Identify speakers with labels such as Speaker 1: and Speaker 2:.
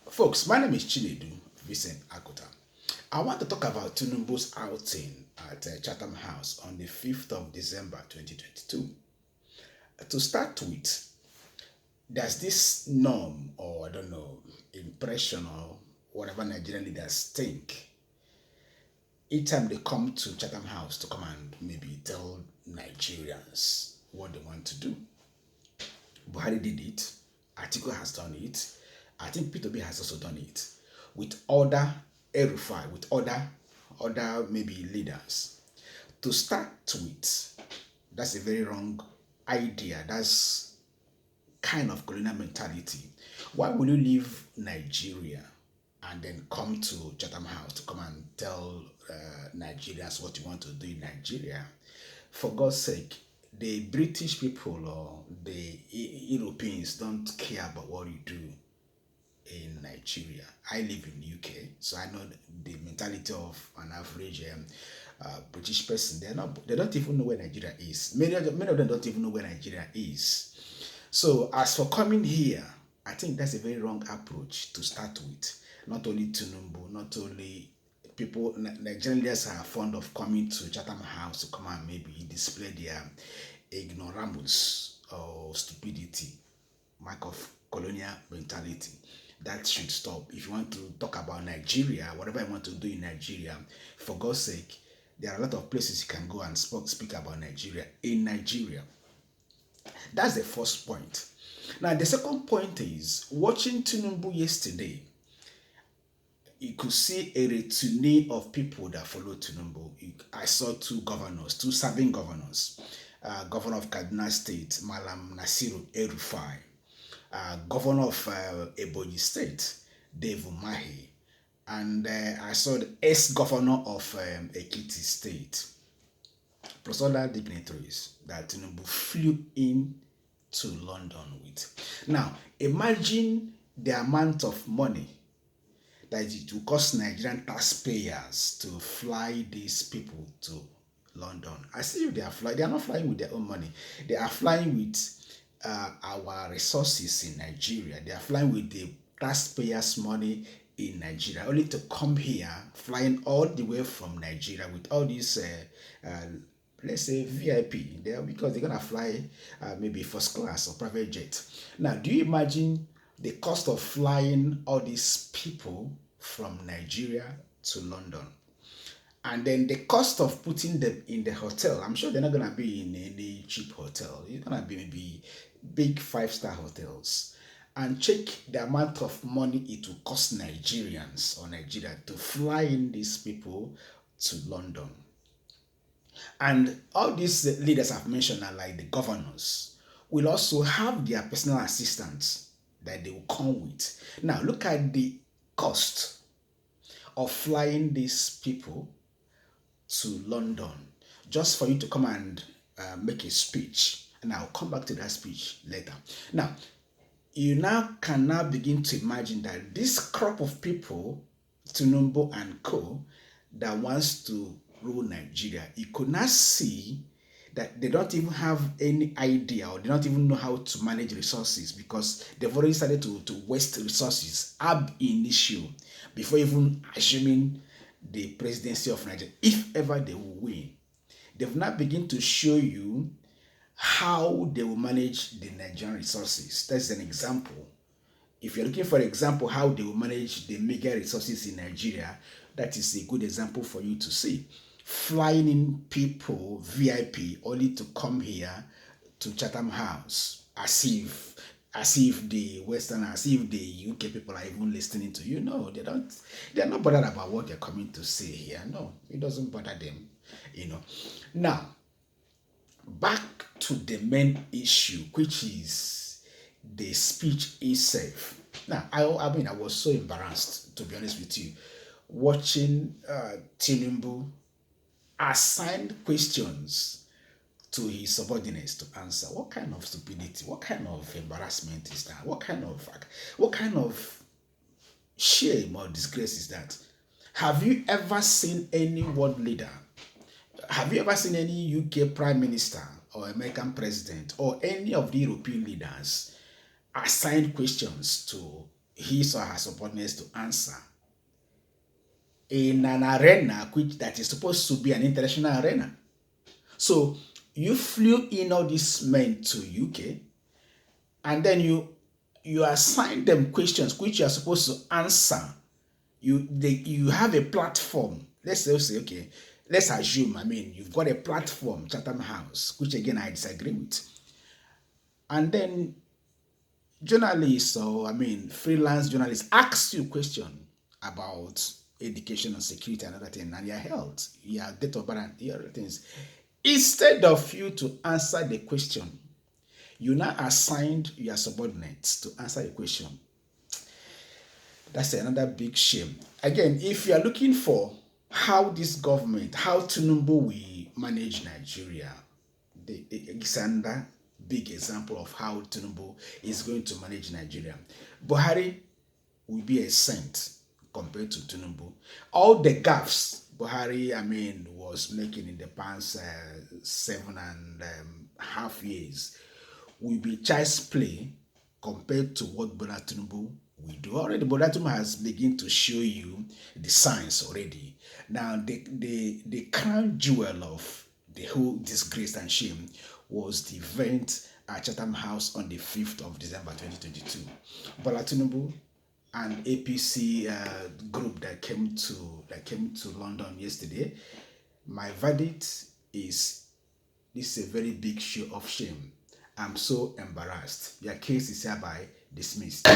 Speaker 1: Folks, my name is C.V.Akuta. I want to talk about Tinubu's outing at Chatham House on the 5th of December 2022. To start with, there's this norm or I don't know, impression or whatever Nigerian leaders think. Each time they come to Chatham House to come and maybe tell Nigerians what they want to do. Buhari did it. Atiku has done it. I think P2B has also done it with other Erufai, with other maybe leaders. To start with, that's a very wrong idea. That's kind of colonial mentality. Why will you leave Nigeria and then come to Chatham House to come and tell Nigerians what you want to do in Nigeria? For God's sake, the British people or the Europeans don't care about what you do in Nigeria. I live in UK, so I know the mentality of an average British person. They don't even know where Nigeria is. Many of them don't even know where Nigeria is. So as for coming here, I think that's a very wrong approach to start with. Not only Tinubu, not only people, Nigerian leaders are fond of coming to Chatham House to come and maybe display their ignoramus or stupidity, mark of colonial mentality. That should stop. If you want to talk about Nigeria, whatever you want to do in Nigeria, for God's sake, there are a lot of places you can go and speak about Nigeria in Nigeria. That's the first point. Now, the second point is watching Tinubu yesterday. You could see a retinue of people that follow Tinubu. I saw two serving governors. Governor of Kaduna State, Malam Nasiru El-Rufai. Governor of Ebonyi State, Dave Umahi. And I saw the ex-governor of Ekiti State, plus other dignitaries that Tinubu flew in to London with. Now, imagine the amount of money that it will cost Nigerian taxpayers to fly these people to London. I see if they are not flying with their own money. They are flying with our resources in Nigeria. They are flying with the taxpayers' money in Nigeria, only to come here, flying all the way from Nigeria with all these, let's say, VIP, there because they're gonna fly maybe first class or private jet. Now, do you imagine the cost of flying all these people from Nigeria to London? And then the cost of putting them in the hotel. I'm sure they're not going to be in any cheap hotel. It's going to be maybe big 5-star hotels. And check the amount of money it will cost Nigerians or Nigeria to fly in these people to London. And all these leaders I've mentioned are like the governors will also have their personal assistants that they will come with. Now look at the cost of flying these people to London just for you to come and make a speech, and I'll come back to that speech later. Now, you can now begin to imagine that this crop of people, Tinubu and co, that wants to rule Nigeria, you could not see that they don't even have any idea or they don't even know how to manage resources because they've already started to waste resources ab initio before even assuming the presidency of Nigeria, if ever they will win. They've now begin to show you how they will manage the Nigerian resources. That's an example. If you're looking for example how they will manage the mega resources in Nigeria, that is a good example for you to see. Flying in people, VIP, only to come here to Chatham House as if the UK people are even listening to you. No, they're not bothered about what they're coming to say here. No, it doesn't bother them, Now, back to the main issue, which is the speech itself. Now, I was so embarrassed, to be honest with you, watching Tinubu assign questions to his subordinates to answer. What kind of stupidity? What kind of embarrassment is that? What kind of shame or disgrace is that? Have you ever seen any world leader? Have you ever seen any UK Prime Minister or American President or any of the European leaders assign questions to his or her subordinates to answer in an arena which that is supposed to be an international arena. So you flew in all these men to UK, and then you assign them questions which you are supposed to answer. You have a platform. Let's say, okay, let's assume, you've got a platform, Chatham House, which again I disagree with. And then journalists, or freelance journalists, ask you question about education and security and other things, and your health, your date of birth, and the other things. Instead of you to answer the question, you now assigned your subordinates to answer the question. That's another big shame. Again, if you are looking for how this government, how Tinubu will manage Nigeria, it's another big example of how Tinubu is going to manage Nigeria. Buhari will be a saint compared to Tinubu. All the gaffes Buhari, was making in the past 7.5 years will be child's play compared to what Bola Tinubu will do. Already, Bola Tinubu has begun to show you the signs already. Now, the crown jewel of the whole disgrace and shame was the event at Chatham House on the 5th of December 2022. Bola Tinubu and APC group that came to London yesterday. My verdict is this is a very big show of shame. I'm so embarrassed. Your case is hereby dismissed.